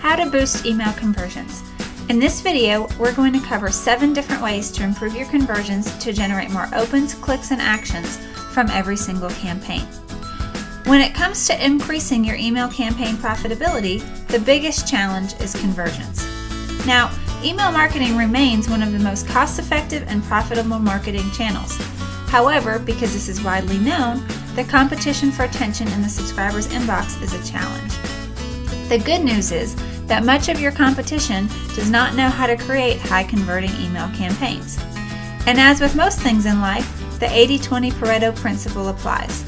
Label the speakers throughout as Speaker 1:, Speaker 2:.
Speaker 1: How to boost email conversions. In this video, we're going to cover 7 different ways to improve your conversions to generate more opens, clicks, and actions from every single campaign. When it comes to increasing your email campaign profitability, the biggest challenge is conversions. Now, email marketing remains one of the most cost-effective and profitable marketing channels. However, because this is widely known, the competition for attention in the subscriber's inbox is a challenge. The good news is that much of your competition does not know how to create high-converting email campaigns. And as with most things in life, the 80-20 Pareto principle applies.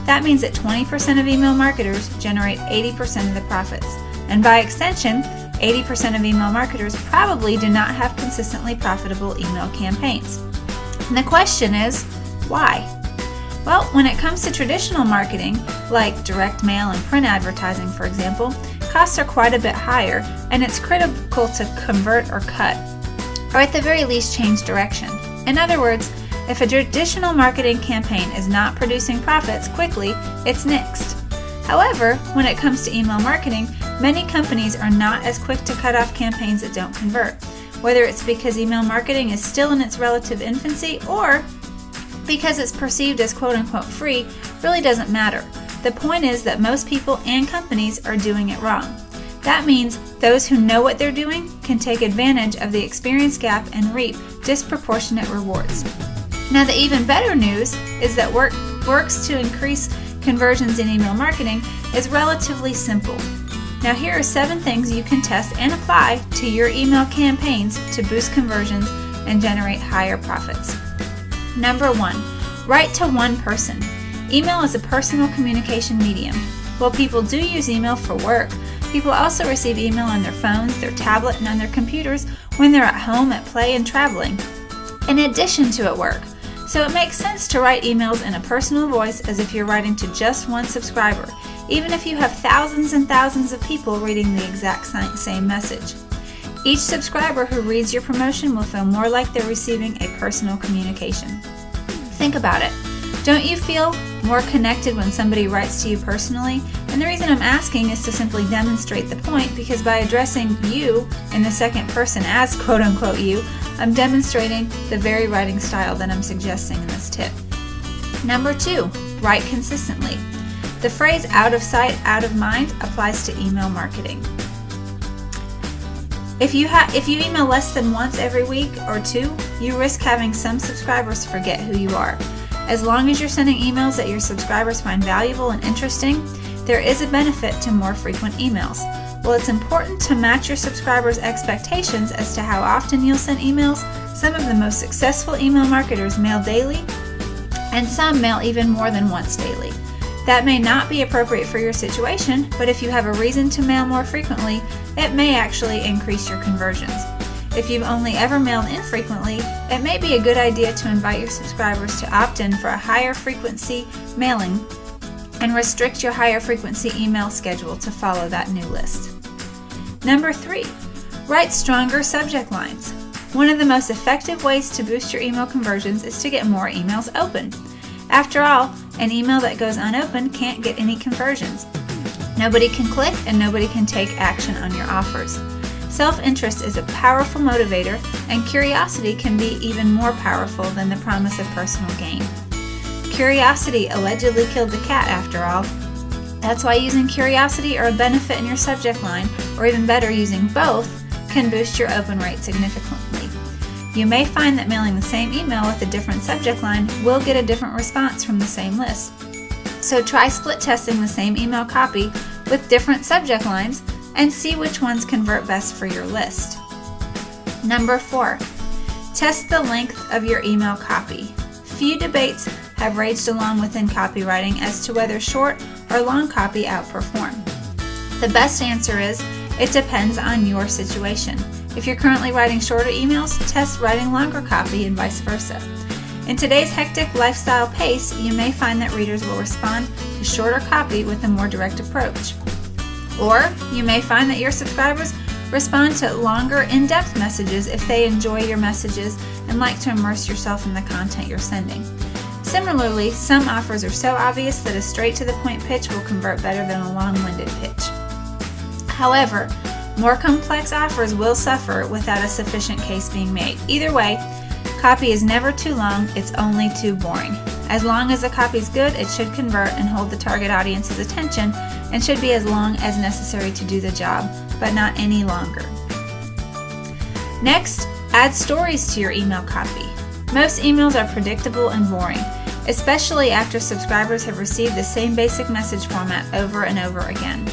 Speaker 1: That means that 20% of email marketers generate 80% of the profits. And by extension, 80% of email marketers probably do not have consistently profitable email campaigns. And the question is, why? Well, when it comes to traditional marketing, like direct mail and print advertising, for example, costs are quite a bit higher, and it's critical to convert or cut, or at the very least change direction. In other words, if a traditional marketing campaign is not producing profits quickly, it's nixed. However, when it comes to email marketing, many companies are not as quick to cut off campaigns that don't convert, whether it's because email marketing is still in its relative infancy or because it's perceived as quote-unquote free. Really doesn't matter. The point is that most people and companies are doing it wrong. That means those who know what they're doing can take advantage of the experience gap and reap disproportionate rewards. Now, the even better news is that works to increase conversions in email marketing is relatively simple. Now, here are 7 things you can test and apply to your email campaigns to boost conversions and generate higher profits. Number 1, write to one person. Email is a personal communication medium. While people do use email for work, people also receive email on their phones, their tablet, and on their computers when they're at home, at play, and traveling, in addition to at work. So it makes sense to write emails in a personal voice as if you're writing to just one subscriber, even if you have thousands and thousands of people reading the exact same message. Each subscriber who reads your promotion will feel more like they're receiving a personal communication. Think about it. Don't you feel more connected when somebody writes to you personally? And the reason I'm asking is to simply demonstrate the point, because by addressing you in the second person as quote-unquote you, I'm demonstrating the very writing style that I'm suggesting in this tip. Number 2, write consistently. The phrase out of sight, out of mind applies to email marketing. If you email less than once every week or 2, you risk having some subscribers forget who you are. As long as you're sending emails that your subscribers find valuable and interesting, there is a benefit to more frequent emails. While it's important to match your subscribers' expectations as to how often you'll send emails, some of the most successful email marketers mail daily, and some mail even more than once daily. That may not be appropriate for your situation, but if you have a reason to mail more frequently, it may actually increase your conversions. If you've only ever mailed infrequently, it may be a good idea to invite your subscribers to opt in for a higher frequency mailing and restrict your higher frequency email schedule to follow that new list. Number 3, write stronger subject lines. One of the most effective ways to boost your email conversions is to get more emails open. After all, an email that goes unopened can't get any conversions. Nobody can click and nobody can take action on your offers. Self-interest is a powerful motivator, and curiosity can be even more powerful than the promise of personal gain. Curiosity allegedly killed the cat, after all. That's why using curiosity or a benefit in your subject line, or even better, using both, can boost your open rate significantly. You may find that mailing the same email with a different subject line will get a different response from the same list. So try split testing the same email copy with different subject lines and see which ones convert best for your list. Number 4, test the length of your email copy. Few debates have raged along within copywriting as to whether short or long copy outperform. The best answer is, it depends on your situation. If you're currently writing shorter emails, test writing longer copy and vice versa. In today's hectic lifestyle pace, you may find that readers will respond to shorter copy with a more direct approach. Or you may find that your subscribers respond to longer, in-depth messages if they enjoy your messages and like to immerse yourself in the content you're sending. Similarly, some offers are so obvious that a straight-to-the-point pitch will convert better than a long-winded pitch. However, More complex offers will suffer without a sufficient case being made. Either way, copy is never too long, it's only too boring. As long as the copy is good, it should convert and hold the target audience's attention and should be as long as necessary to do the job, but not any longer. Next, add stories to your email copy. Most emails are predictable and boring, especially after subscribers have received the same basic message format over and over again.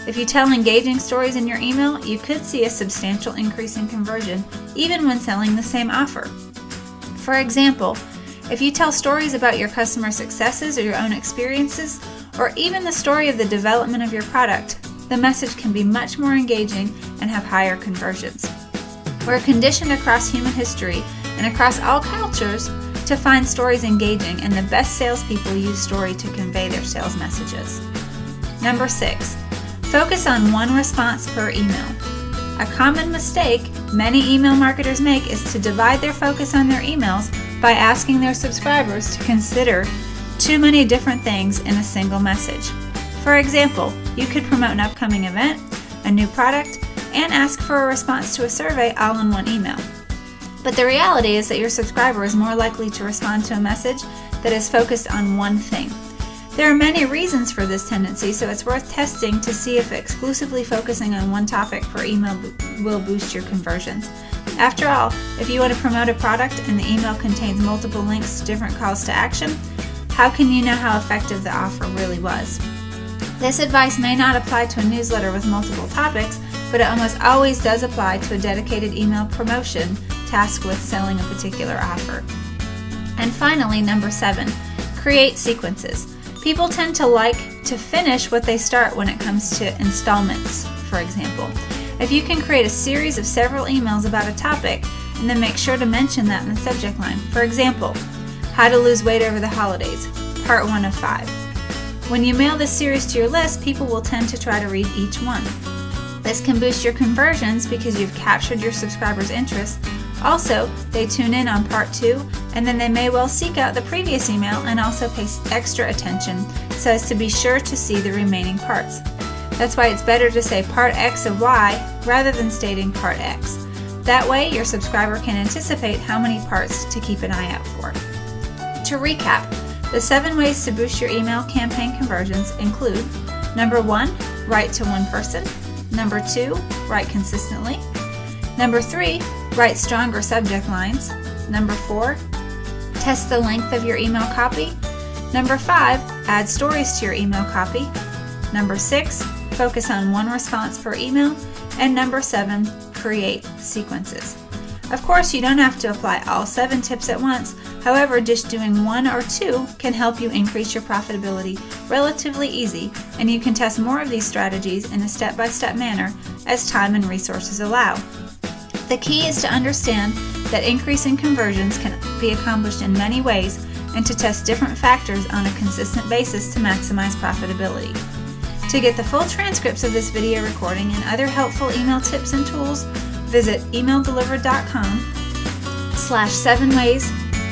Speaker 1: If you tell engaging stories in your email, you could see a substantial increase in conversion even when selling the same offer. For example, if you tell stories about your customer successes or your own experiences, or even the story of the development of your product, the message can be much more engaging and have higher conversions. We're conditioned across human history and across all cultures to find stories engaging, and the best salespeople use story to convey their sales messages. Number 6, focus on one response per email. A common mistake many email marketers make is to divide their focus on their emails by asking their subscribers to consider too many different things in a single message. For example, you could promote an upcoming event, a new product, and ask for a response to a survey all in one email. But the reality is that your subscriber is more likely to respond to a message that is focused on one thing. There are many reasons for this tendency, so it's worth testing to see if exclusively focusing on one topic per email will boost your conversions. After all, if you want to promote a product and the email contains multiple links to different calls to action, how can you know how effective the offer really was? This advice may not apply to a newsletter with multiple topics, but it almost always does apply to a dedicated email promotion tasked with selling a particular offer. And finally, number 7, create sequences. People tend to like to finish what they start when it comes to installments, for example. If you can create a series of several emails about a topic, and then make sure to mention that in the subject line. For example, how to lose weight over the holidays, part 1 of 5. When you mail this series to your list, people will tend to try to read each one. This can boost your conversions because you've captured your subscribers' interest. Also, they tune in on part 2, and then they may well seek out the previous email and also pay extra attention so as to be sure to see the remaining parts. That's why it's better to say part X of Y rather than stating part X. That way, your subscriber can anticipate how many parts to keep an eye out for. To recap, the 7 ways to boost your email campaign conversions include: number 1, write to one person. Number 2, write consistently. Number 3, write stronger subject lines. Number 4, test the length of your email copy. Number 5, add stories to your email copy. Number 6, focus on one response per email. And number 7, create sequences. Of course, you don't have to apply all 7 tips at once. However, just doing 1 or 2 can help you increase your profitability relatively easy, and you can test more of these strategies in a step-by-step manner as time and resources allow. The key is to understand that increasing conversions can be accomplished in many ways, and to test different factors on a consistent basis to maximize profitability. To get the full transcripts of this video recording and other helpful email tips and tools, visit emaildelivered.com/7 ways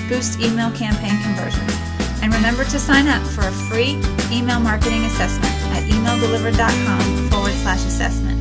Speaker 1: boost email campaign conversions. And remember to sign up for a free email marketing assessment at emaildelivered.com/assessment.